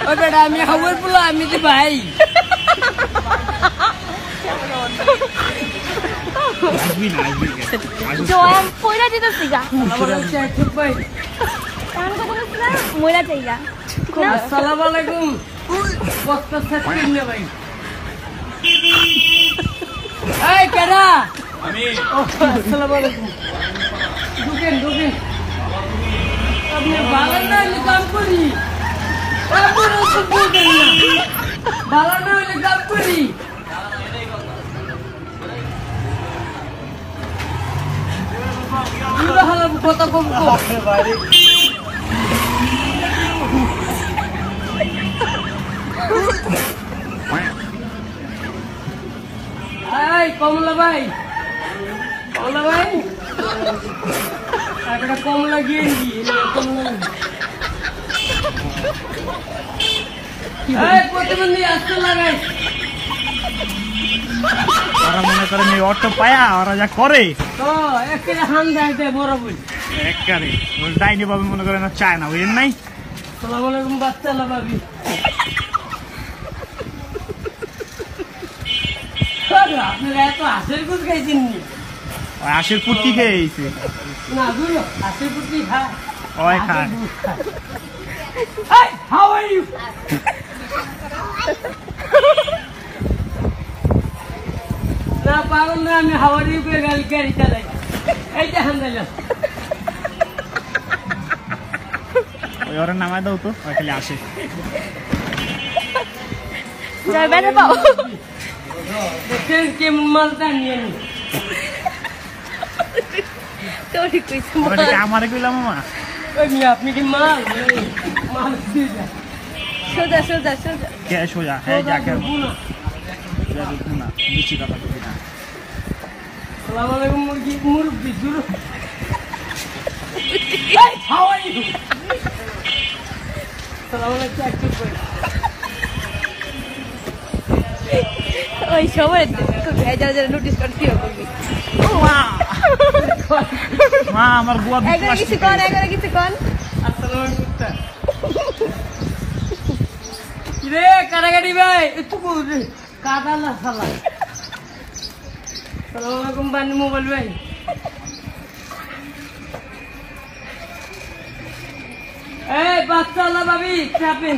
ওই বেটা আমি হাওয়ার পোলা আমি যে ভাই জয়াম পয়লা দিতেছি গা ঠিক ভাই কারণ কথা বলছিস না ময়লা চাইগা আসসালামু আলাইকুম বস্তা সেট কিনে ভাই এই কেডা আমি আসসালামু আলাইকুম ঢুকেন আপনি ভালো না হলে কাম করি আপনারা তো বলবেন না ভালো না হলে কাম করি কথা কম কমলা ভাই একটা কমলা গিয়ে প্রতিবন্ধী আসতে লাগাই ওরা মনে করেন এই অটো পায়া ওরা যা করে তো একটা হান দেয় বড় বই একবারে ওই ডাইনি বাবু মনে করেন চায় না বুঝেন নাই আসসালামু আলাইকুম বাচ্চা লাভাবি আপনারা এত হাসের কুচ খাইছেন নি ওই আশের পুটকি খেয়েছে না দূর হাসের কুচি খায় ওই খায় Hey, how are you? না পাগল না আমি হাওয়ার ইউকে গাড়ি চালাই এই যে হান্দাইলাম ওই ওরা নামায় দাও তো ওই খালি আসে জয় বেটা পাও দেখেন কেমন মালটা নিয়ে নি তো ঠিক কইছ ওরা কি আমারে কইলাম মামা ওই মিয়া আপনি কি মাল দিয়ে দেন সোজা কে সোজা হ্যাঁ যাকে না নিচি কথা কই না আসসালামু আলাইকুম মুরব্বি দূর how are you? আসসালামু আলাইকুম একটু কই ওই সবাই তো ভেজা নোটিস করতে হবে মা আমার বুয়া একবার কিছু কোন আসসালামু আলাইকুম কিরে কারাগাড়ি ভাই একটু বলরে কাদালা সালা আসসালামু আলাইকুম বানি মোবাইল ভাই এই বাচ্চালা ভাবি চাপেন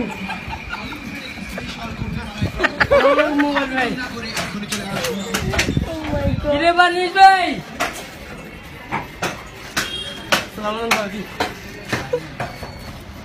মোবাইল ভাই কিরে বানিস ভাই আসসালামু আলাইকুম ভাবি